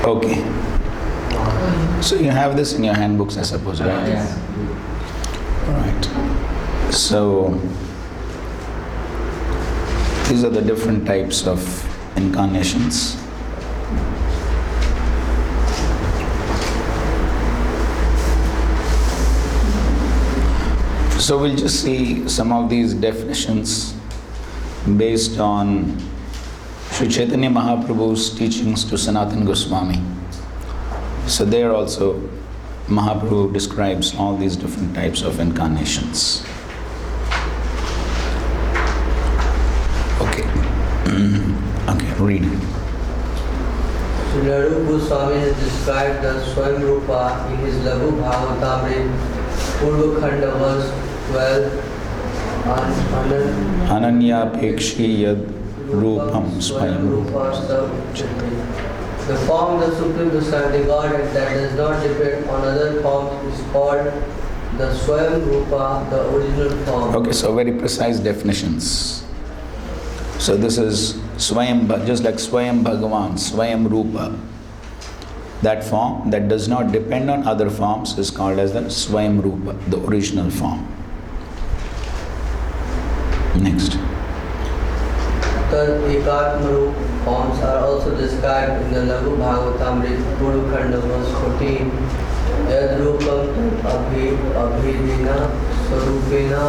Okay. So you have this in your handbooks, I suppose, right? Yes. Right. So these are the different types of incarnations. So we'll just see some of these definitions based on Sri Chaitanya Mahaprabhu's teachings to Sanatana Goswami. So there also Mahaprabhu describes all these different types of incarnations. Okay. Okay, read. Sri Laru Goswami has described the Swayam Rupa in his Laghu Bhagavatamrita, Purva Khanda verse 12, Ananya Pekshi Yad Rupam Swayam Rupa. The form the Supreme Personality Godhead that does not depend on other forms is called the Swayam Rupa, the original form. Okay, so very precise definitions. So this is Swayam, just like Swayam Bhagavan, Swayam Rupa. That form that does not depend on other forms is called as the Swayam Rupa, the original form. Next. Tad Ekatmaru forms are also described in the Laghu Bhagavatamrita, Purva Khanda verse 14. Yad Rupam Abhedina Sarupena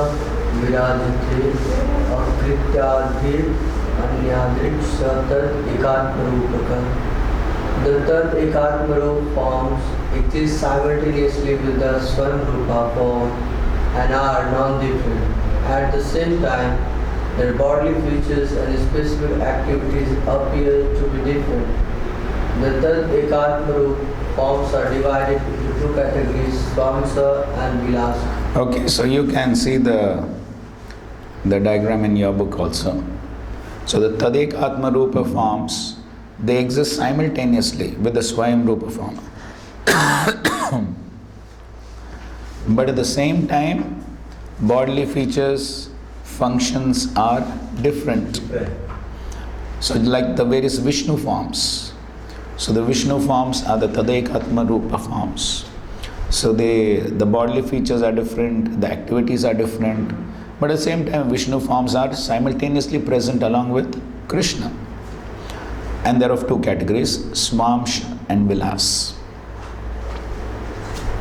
Viradhite Akrityadhir Anyadrik Satat Ekatmarupaka. The Tad Ekatmaru forms exist simultaneously with the Swayam Rupa form and are non-different. At the same time, their bodily features and specific activities appear to be different. The Tad Ekatmaru forms are divided into two categories, Swamsa and Vilasa. Okay, so you can see the diagram in your book also. So the Tadek Atma Rupa forms, they exist simultaneously with the Swayam Rupa form. But at the same time, bodily features, functions are different. So like the various Vishnu forms. So the Vishnu forms are the Tadek Atma Rupa forms. So the bodily features are different, the activities are different, but at the same time Vishnu forms are simultaneously present along with Krishna. And they're of two categories, Swamsha and Vilas.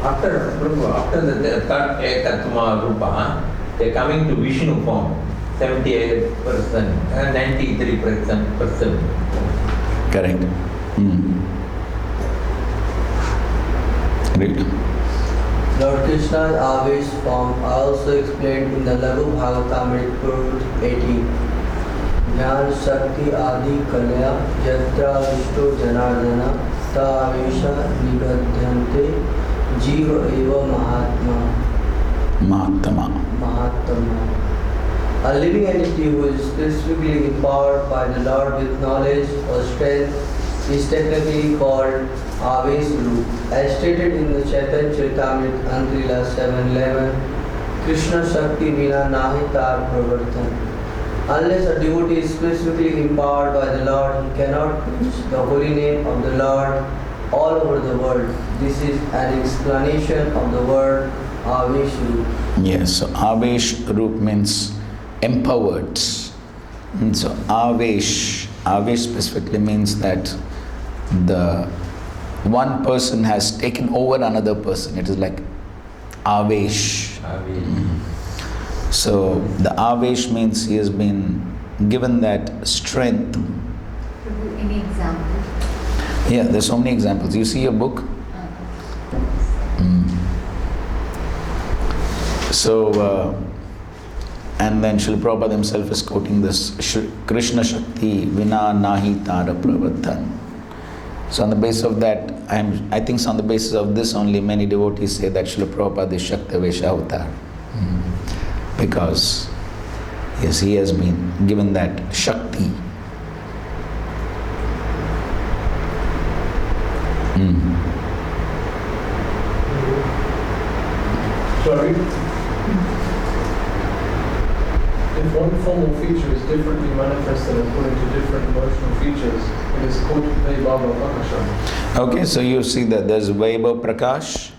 After the third Ekatma Rupa, they're coming to Vishnu form, 78%, 93%. Correct. Great. Lord Krishna's Avesh form are also explained in the Laghu Bhagavatamrita, Purva 18. Jnana Shakti Adi Kalya Yatra Vishnu Janardana Ta Avesha Nigadhyante Jiva Eva Mahatma. A living entity who is specifically empowered by the Lord with knowledge or strength is technically called Avesh Roop. As stated in the Chaitanya Charitamrita Antrila 7:11, Krishna Shakti Vina Nahi Tar Pravartan. Unless a devotee is specifically empowered by the Lord, he cannot preach the holy name of the Lord all over the world. This is an explanation of the word Avesh Roop. Yes, so Avesh Roop means empowered. And so Avesh specifically means that the one person has taken over another person. It is like Avesh. So the Avesh means he has been given that strength. Any example? Yeah, there's so many examples. You see your book? So, and then Srila Prabhupada himself is quoting this Krishna Shakti Vina Nahi Tara Pravattan. So on the basis of that, I think on the basis of this only many devotees say that Srila Prabhupada is Shakti Vesha Avatar. Because yes, he has been given that Shakti. Sorry? If one formal feature is differently manifested according to different emotional features, it is called Vaibhava Prakasha. Okay, so you see that there's Vaibhav Prakash.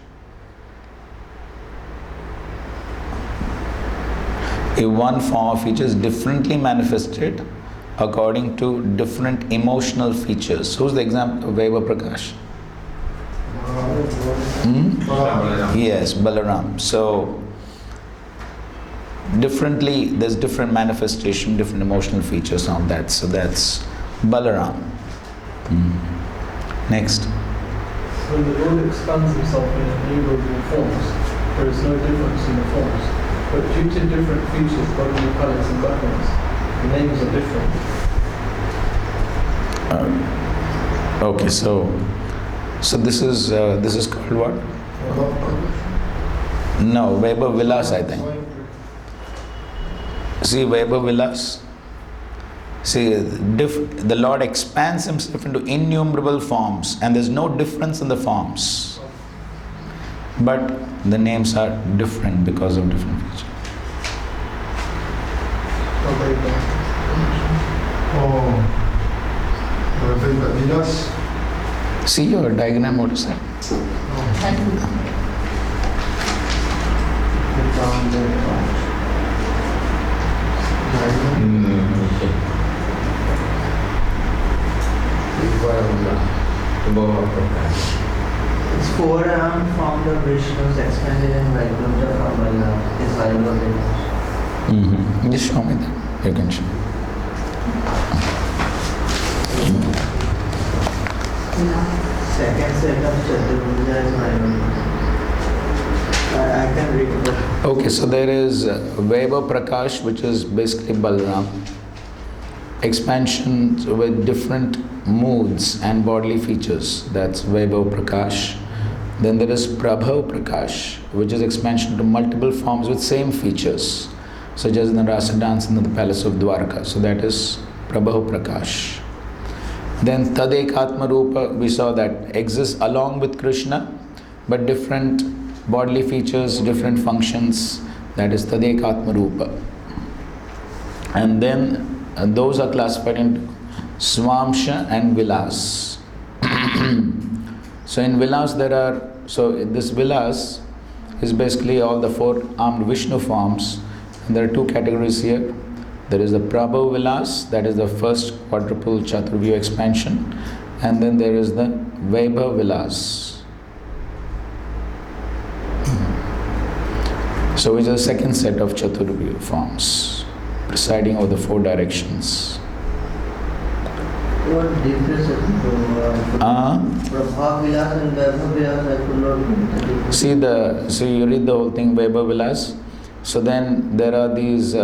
If one form of feature is differently manifested according to different emotional features. Who's the example of Vaibhav Prakash? Yes, Balaram. So differently, there's different manifestation, different emotional features on that. So that's Balaram. Next. When the Lord expands himself in innumerable forms, there is no difference in the forms. But due to different features, bodily colors and backgrounds, the names are different. Okay, so this is called what? No, Vaibhav Vilas, I think. See, Vaibhav Vilas. See, the Lord expands himself into innumerable forms, and there's no difference in the forms. But the names are different because of different features. Vilas. See your diagram, what is that? It's forearm from the Vishnu's expanded and Vaikuntha from Allah is Vaibhava. Just show me that. You can show. Second set of Chaturvija is Vaibhava. I can read it. Okay, so there is Vaibhav Prakash, which is basically Balaram. Expansion with different moods and bodily features. That's Vaibhav Prakash. Then there is Prabhav Prakash, which is expansion to multiple forms with same features, such as in the Rasa dance in the palace of Dwarka. So that is Prabhav Prakash. Then Tadekatma Rupa, we saw that exists along with Krishna, but different bodily features, different functions. That is Tadekatma Rupa. And then those are classified into Swamsha and Vilas. So in Vilas this Vilas is basically all the four armed Vishnu forms. And there are two categories here. There is the Prabhav Vilas, that is the first quadruple Chaturvyu expansion. And then there is the Vaibhav Vilas. So which is the second set of Chaturvyu forms, presiding over the four directions. What difference is Prabhav Vilas and Vaibhav Vilas? I could not get the difference. So you read the whole thing, Vaibhav Vilas. So then there are these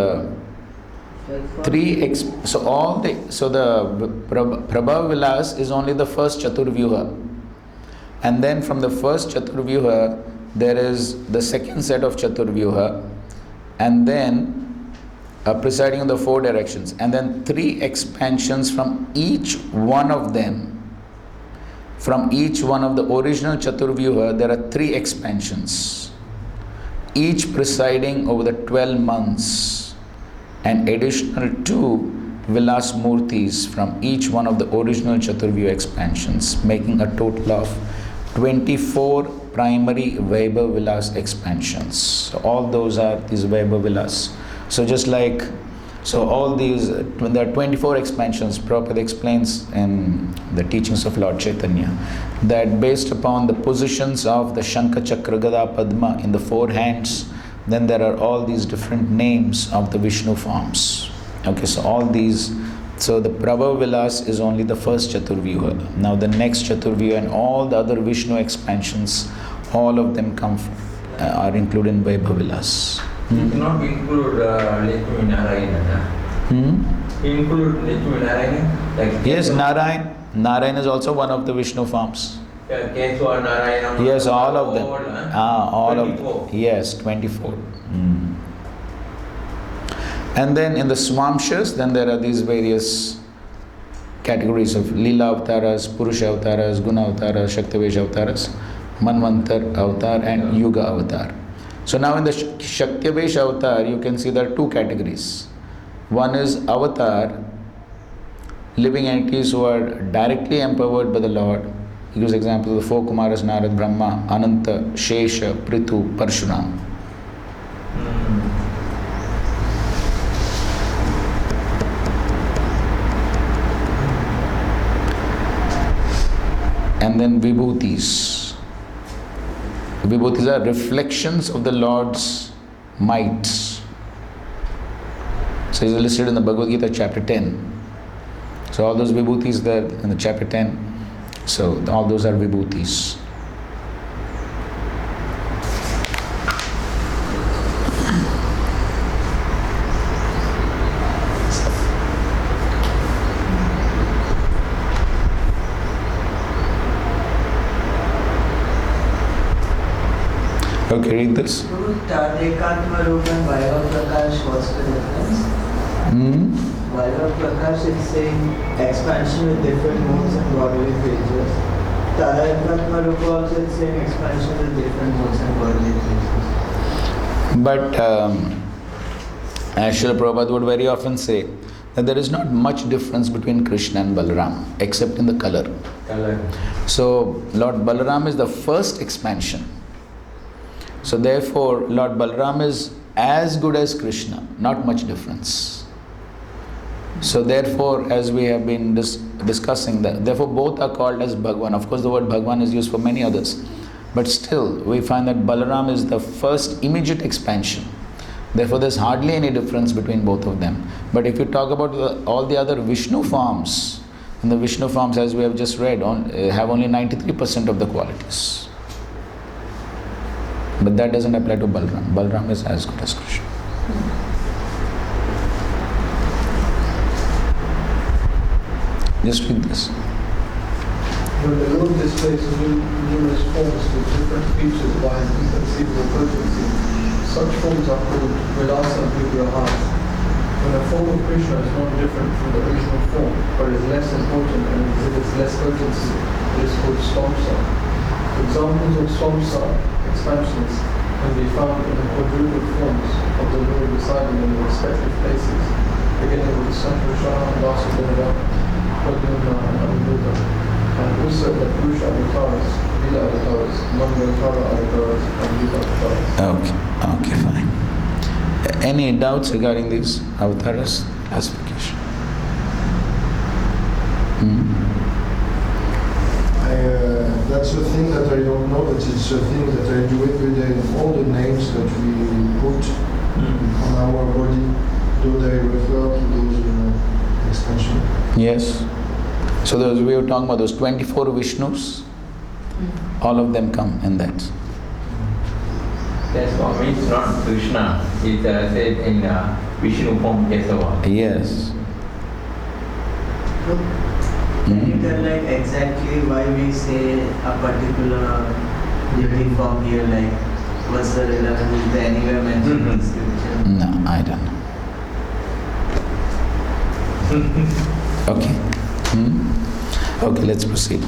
so the Prabhav Vilas is only the first Chaturvyuha. And then from the first Chaturvyuha, there is the second set of Chaturvyuha. And then presiding on the four directions, and then three expansions from each one of them. From each one of the original Chaturvyuha, there are three expansions, each presiding over the 12 months, and additional 2 Vilas Murtis from each one of the original Chaturvyuha expansions, making a total of 24 primary Vaibhav Vilas expansions. So all those are these Vaibhav Vilas. So all these, when there are 24 expansions, Prabhupada explains in the teachings of Lord Chaitanya that based upon the positions of the Shankha, Chakra, Gada, Padma in the four hands, then there are all these different names of the Vishnu forms. Okay, so all these, so the Prabhav Vilas is only the first Chaturvyuha. Now the next Chaturvyuha and all the other Vishnu expansions, all of them are included in Vaibhav Vilas. You cannot include Lakshmi Narayana. Include Lakshmi Narayana? Like Yes, Narayan is also one of the Vishnu forms. Keswa Narayana. Yes, all of them. All 24. of them. Yes, 24. And then in the Swamshas, then there are these various categories of Leela Avtaras, Purusha Avtaras, Guna Avtaras, Shaktivesh Avtaras, Manvantar Avatar and Yuga Avatar. So now in the Shaktivesh Avatar, you can see there are two categories. One is Avatar, living entities who are directly empowered by the Lord. He gives examples of the four Kumaras, Narad, Brahma, Ananta, Shesha, Prithu, Parshuram. And then Vibhutis. Vibhutis are reflections of the Lord's might. So it's listed in the Bhagavad Gita chapter 10. So all those Vibhutis there in the chapter 10. So all those are Vibhutis. Okay, read this. Tadekatma Rupa and Vaibhav Prakash, what's the difference? Vaibhav Prakash is saying expansion with different modes and bodily phases. Tadekatma Rupa also is saying expansion with different modes and bodily phases. But as Srila Prabhupada would very often say, that there is not much difference between Krishna and Balaram, except in the color. So Lord Balaram is the first expansion. So therefore, Lord Balaram is as good as Krishna, not much difference. So therefore, as we have been discussing that, therefore both are called as Bhagwan. Of course, the word Bhagwan is used for many others. But still, we find that Balaram is the first immediate expansion. Therefore, there's hardly any difference between both of them. But if you talk about all the other Vishnu forms, and the Vishnu forms, as we have just read, have only 93% of the qualities. But that doesn't apply to Balaram. Balaram is as good as Krishna. Just read this. When the Lord displays numerous forms with different features by an inconceivable potency, such forms are called Vilasa and Vigrahas. When a form of Krishna is not different from the original form, but is less important and exhibits less potency, it is called Stamsa. Examples of Stamsa expansions can be found in the quadruple forms of the Lord residing in the respective places, beginning with Sankrishna, Vasudeva, Pradyumna, and Anuruddha, and also the Purusha avatars, Leela avatars, Manvantara avatars, and Yuga avatars. Okay, fine. Any doubts regarding these avatars classification? That's a thing that I don't know, but it's a thing that I do every day. All the names that we put on our body, do they refer to those expansions? Yes. So those we were talking about those 24 Vishnus, all of them come in that. That's what means not Krishna. It's said in Vishnu form Kesava. Yes. Can you tell like exactly why we say a particular deity form here, like what's the relevance? Is there anywhere mentioned in the scripture? No, I don't know. Okay. Okay, let's proceed.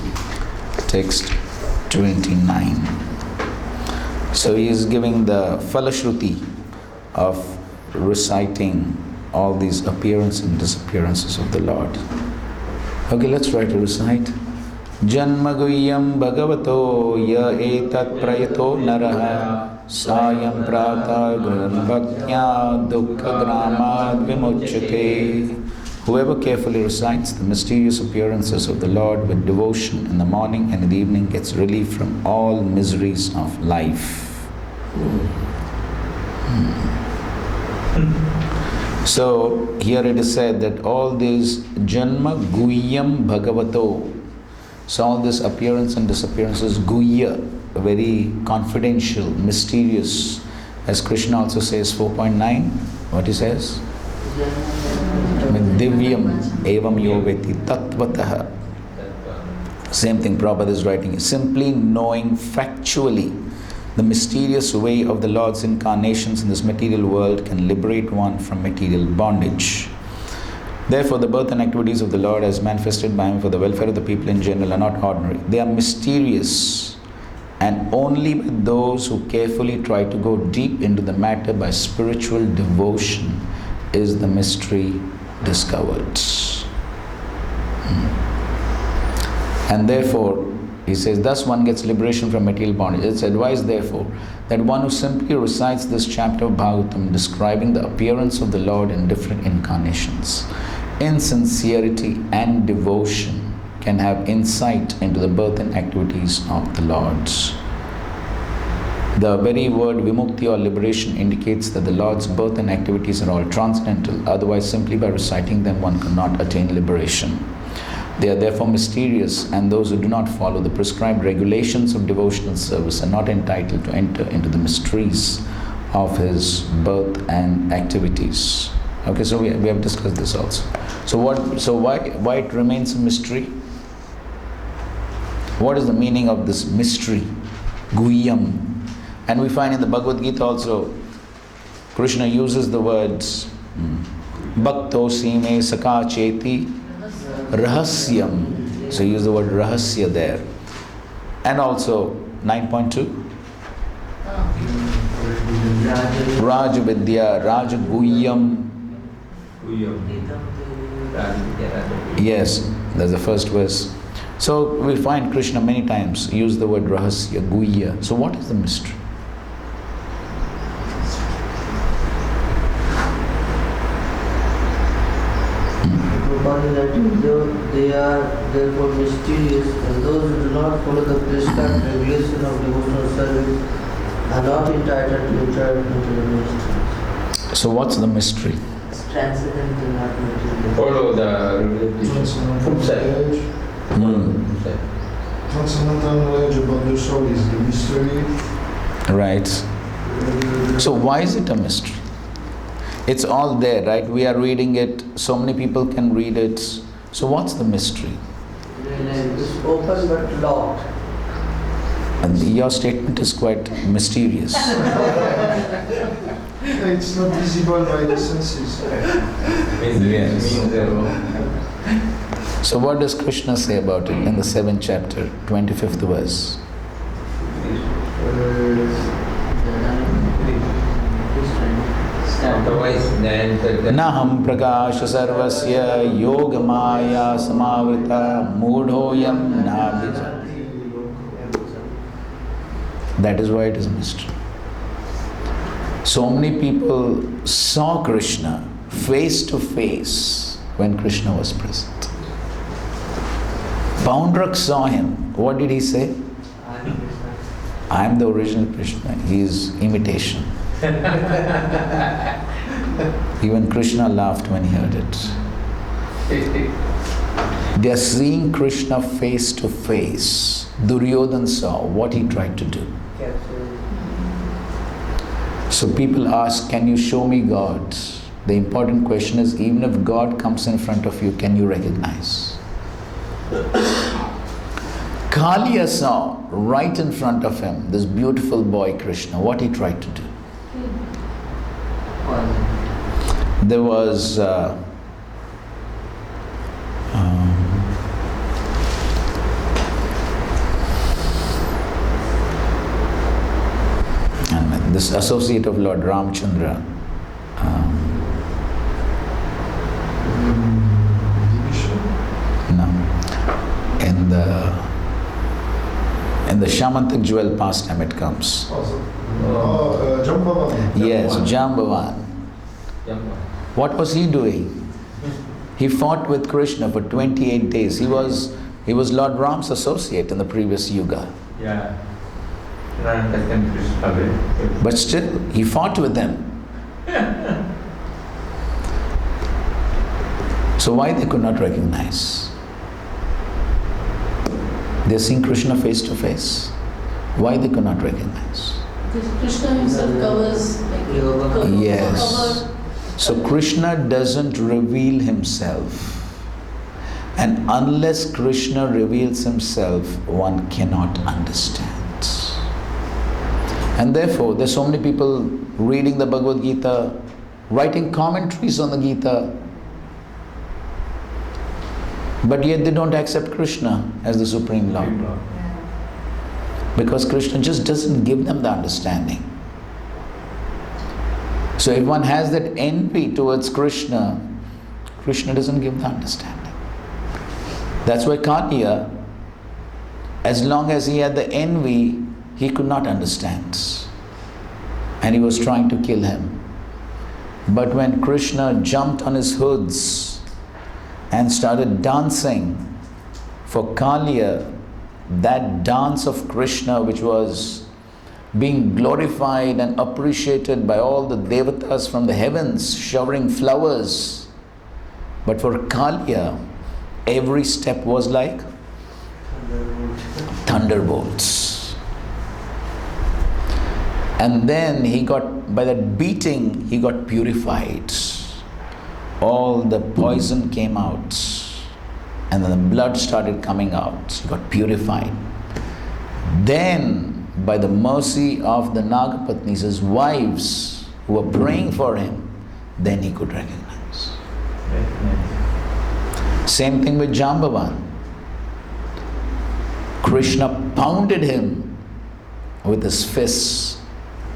Text 29. So he is giving the Falashruti of reciting all these appearances and disappearances of the Lord. Okay, let's try to recite. Janmaguyam Bhagavato ya etat prayato naraha sayam prata guran bhaktya dukkha gramad vimuchyate. Whoever carefully recites the mysterious appearances of the Lord with devotion in the morning and in the evening gets relief from all miseries of life. So here it is said that all these Janma Guhyam Bhagavato, so all this appearance and disappearances, Guhya, very confidential, mysterious, as Krishna also says 4.9, what he says? Divyam evam yoveti tattvataha. Same thing Prabhupada is writing. Simply knowing factually the mysterious way of the Lord's incarnations in this material world can liberate one from material bondage. Therefore, the birth and activities of the Lord as manifested by Him for the welfare of the people in general are not ordinary. They are mysterious, and only with those who carefully try to go deep into the matter by spiritual devotion is the mystery discovered. And therefore, he says, thus one gets liberation from material bondage. It's advised, therefore, that one who simply recites this chapter of Bhagavatam describing the appearance of the Lord in different incarnations, in sincerity and devotion, can have insight into the birth and activities of the Lord. The very word vimukti or liberation indicates that the Lord's birth and activities are all transcendental, otherwise simply by reciting them one cannot attain liberation. They are therefore mysterious, and those who do not follow the prescribed regulations of devotional service are not entitled to enter into the mysteries of His birth and activities. Okay, so we have discussed this also. So why it remains a mystery? What is the meaning of this mystery? Guhyam. And we find in the Bhagavad Gita also, Krishna uses the words Bhakto Sime Saka Cheti Rahasyam. So use the word Rahasya there. And also 9.2 Rajavidya, Rajaguhyam. Yes, that's the first verse. So we find Krishna many times use the word Rahasya, Guhya. So what is the mystery? They are therefore mysterious, and those who do not follow the prescribed regulation of devotional service are not entitled to enter into the mysteries. So what's the mystery? It's transcendental, not material. Follow the food side. Transcendental knowledge about the soul is the mystery. Right. So why is it a mystery? It's all there, right? We are reading it. So many people can read it. So what's the mystery? It's open but locked. And your statement is quite mysterious. It's not visible by the senses. Yes. Means, So what does Krishna say about it in the 7th chapter, 25th verse? otherwise, then Naham prakasha sarvasya yoga maya samavrita mudhoyam nabhija. That is why it is a mystery. So many people saw Krishna face to face when Krishna was present. Poundrak saw him. What did he say? I am the original Krishna. He is imitation. Even Krishna laughed when he heard it. They are seeing Krishna face to face. Duryodhana saw what he tried to do. So people ask, can you show me God? The important question is, even if God comes in front of you, can you recognize? Kaliya saw right in front of him this beautiful boy Krishna, what he tried to do. There was this associate of Lord Ramchandra, in the Shamantak jewel pastime it comes. Jambavan. Yes, Jambavan. What was he doing? He fought with Krishna for 28 days. He was Lord Ram's associate in the previous yuga. Yeah. Krishna. But still, he fought with them. So why they could not recognize? They are seeing Krishna face to face. Why they could not recognize? Because Krishna himself covers, like, Yes. So Krishna doesn't reveal himself. And unless Krishna reveals himself, one cannot understand. And therefore, there's so many people reading the Bhagavad Gita, writing commentaries on the Gita. But yet they don't accept Krishna as the Supreme Lord. Because Krishna just doesn't give them the understanding. So if one has that envy towards Krishna, Krishna doesn't give the understanding. That's why Kaliya, as long as he had the envy, he could not understand. And he was trying to kill him. But when Krishna jumped on his hoods and started dancing for Kaliya, that dance of Krishna, which was being glorified and appreciated by all the devatas from the heavens, showering flowers. But for Kaliya, every step was like thunderbolts. And then he got, by that beating, he got purified. All the poison came out. And then the blood started coming out. He got purified. Then, by the mercy of the Nagapatnis, his wives, who were praying for him, then he could recognize. Same thing with Jambavan. Krishna pounded him with his fists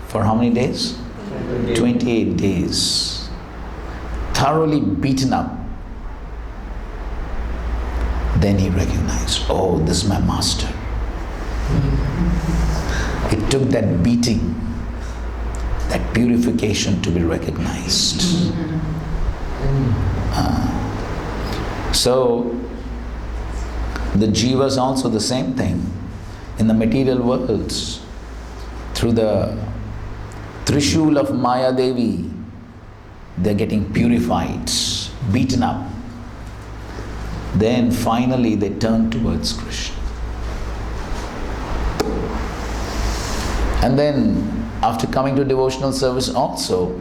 for how many days? 28 days. Thoroughly beaten up. Then he recognized, oh, this is my master. It took that beating, that purification to be recognized. So, the jivas also the same thing. In the material world, through the Trishul of Maya Devi, they're getting purified, beaten up. Then finally they turn towards Krishna. And then after coming to devotional service also,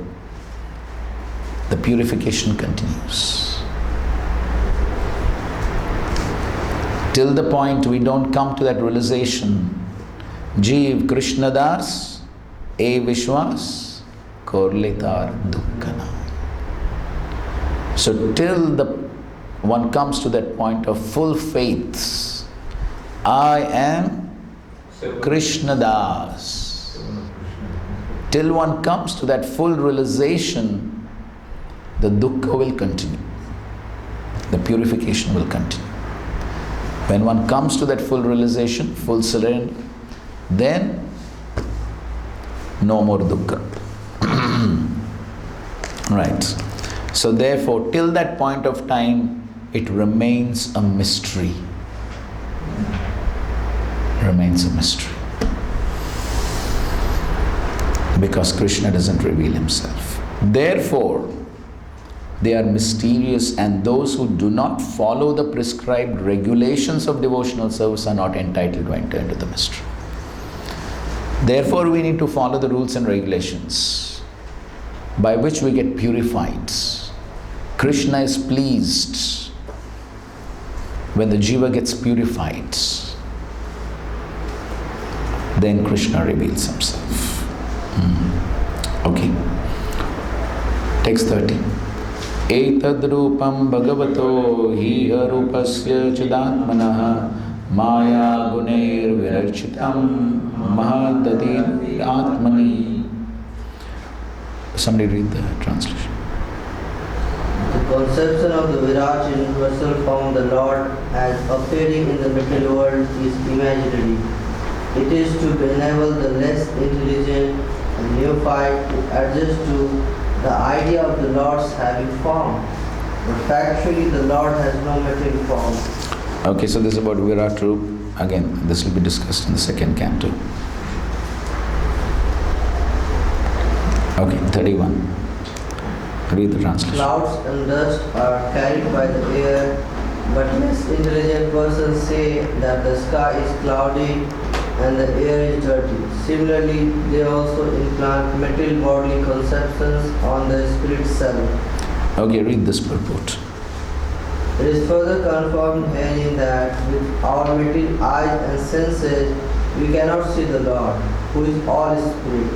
the purification continues. Till the point we don't come to that realization, Jeev Krishna Das, E Vishwas, Korletar Dukkhana. So till one comes to that point of full faith, I am Krishna Das. Till one comes to that full realization, the dukkha will continue. The purification will continue. When one comes to that full realization, full surrender, then no more dukkha. Right. So therefore, till that point of time, it remains a mystery. Remains a mystery. Because Krishna doesn't reveal himself. Therefore, they are mysterious, and those who do not follow the prescribed regulations of devotional service are not entitled to enter into the mystery. Therefore, we need to follow the rules and regulations by which we get purified. Krishna is pleased when the jiva gets purified. Then Krishna reveals himself. Okay. Text 30. Etad rupam bhagavato hi arupasya chidatmanah maya gunair virarchitam mahadati atmani. Somebody read the translation. The conception of the Virat universal form, the Lord, as appearing in the material world is imaginary. It is to enable the less intelligent and neophyte to adjust to the idea of the Lord's having form. But factually, the Lord has no material form. Okay, so this is about Virat Roop. Again, this will be discussed in the second canto. Okay, 31. Read the translation. Clouds and dust are carried by the air, but less intelligent persons say that the sky is cloudy and the air is dirty. Similarly, they also implant material bodily conceptions on the spirit self. Okay, read this purport. It is further confirmed herein that with our material eyes and senses, we cannot see the Lord, who is all spirit.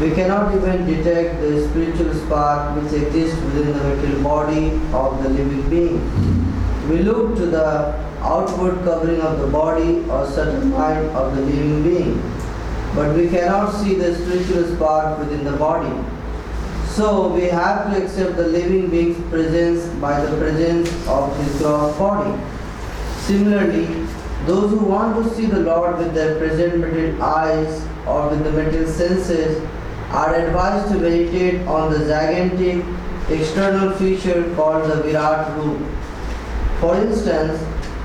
We cannot even detect the spiritual spark which exists within the material body of the living being. We look to the outward covering of the body or subtle mind of the living being, but we cannot see the spiritual spark within the body. So we have to accept the living being's presence by the presence of his gross body. Similarly, those who want to see the Lord with their present material eyes or with the material senses are advised to meditate on the gigantic external feature called the Virat Roop. For instance,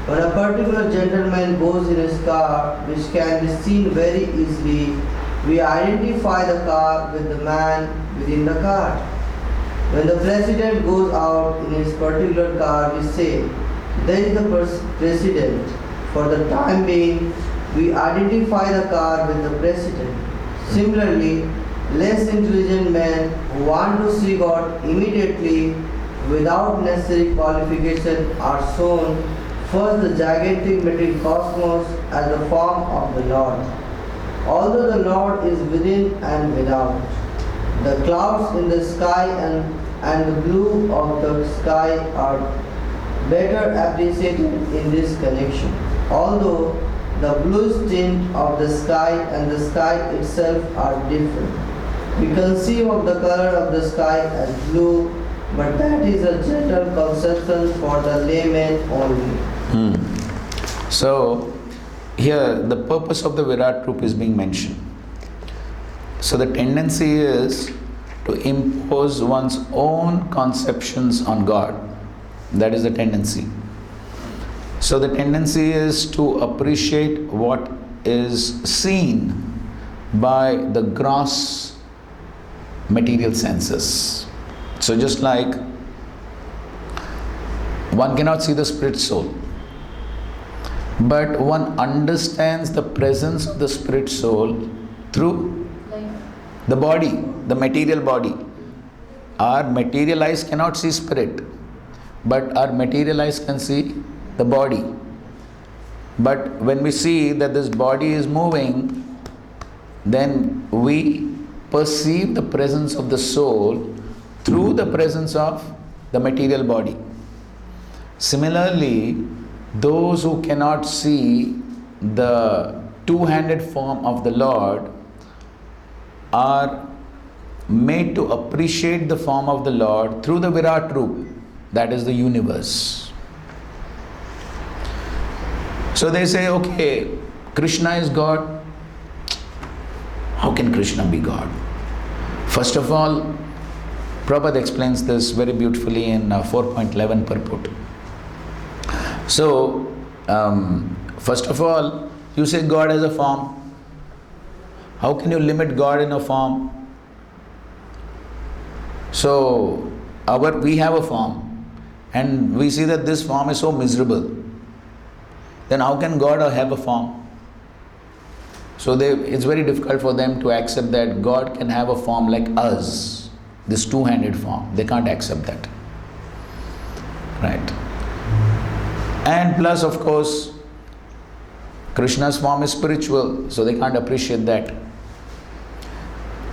when a particular gentleman goes in his car, which can be seen very easily, we identify the car with the man within the car. When the president goes out in his particular car, we say, there is the president. For the time being, we identify the car with the president. Similarly, less intelligent men who want to see God immediately without necessary qualification are shown first the gigantic material cosmos as the form of the Lord. Although the Lord is within and without, the clouds in the sky and the blue of the sky are better appreciated in this connection. Although the blue tint of the sky and the sky itself are different. We conceive of the color of the sky as blue, but that is a general conception for the layman only. So, here the purpose of the Virat Roop is being mentioned. So, the tendency is to impose one's own conceptions on God. That is the tendency. So, the tendency is to appreciate what is seen by the gross material senses. So, just like one cannot see the spirit soul, but one understands the presence of the spirit soul through the body, the material body. Our material eyes cannot see spirit, but our material eyes can see the body. But when we see that this body is moving, then we perceive the presence of the soul through the presence of the material body. Similarly, those who cannot see the two-handed form of the Lord are made to appreciate the form of the Lord through the Virat Roop, that is the universe. So they say, okay, Krishna is God. How can Krishna be God? First of all, Prabhupada explains this very beautifully in 4.11 purport. So, first of all, you say God has a form. How can you limit God in a form? So, we have a form, and we see that this form is so miserable. Then how can God have a form? So it's very difficult for them to accept that God can have a form like us, this two-handed form. They can't accept that. Right? And plus, of course, Krishna's form is spiritual, so they can't appreciate that.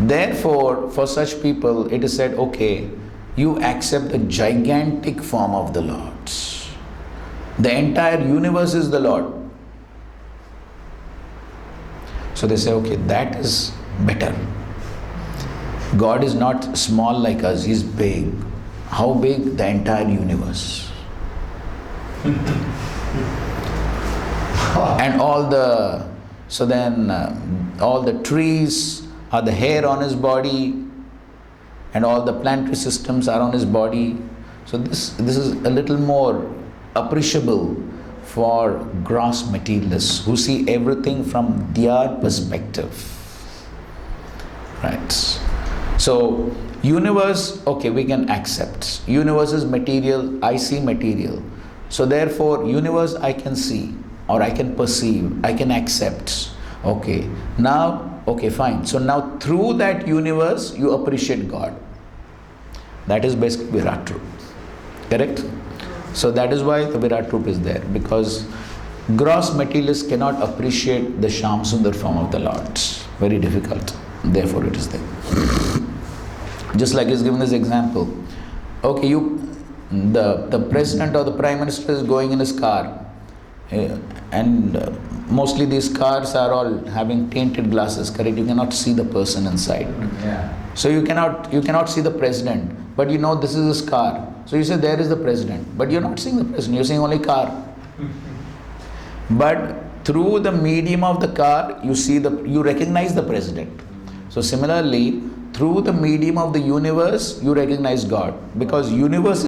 Therefore, for such people, it is said, okay, you accept the gigantic form of the Lord. The entire universe is the Lord. So they say, okay, that is better. God is not small like us, He is big. How big? The entire universe. And all the trees are the hair on His body, and all the planetary systems are on His body. So this is a little more appreciable for gross materialists who see everything from their perspective. Right? So, universe, okay, we can accept. Universe is material, I see material. So therefore, universe I can see, or I can perceive, I can accept. Okay, now, okay, fine. So now through that universe, you appreciate God. That is basically Virat Roop. Correct? So that is why the Virat Roop is there, because gross materialists cannot appreciate the Shyam Sundar form of the Lord. Very difficult. Therefore it is there. Just like he's given this example. Okay, The president or the prime minister is going in his car, and mostly these cars are all having tinted glasses, correct? You cannot see the person inside. Yeah. So you cannot see the president, but you know this is his car. So you say there is the president, but you're not seeing the president, you're seeing only car. But through the medium of the car, you recognize the president. So similarly, through the medium of the universe, you recognize God, because universe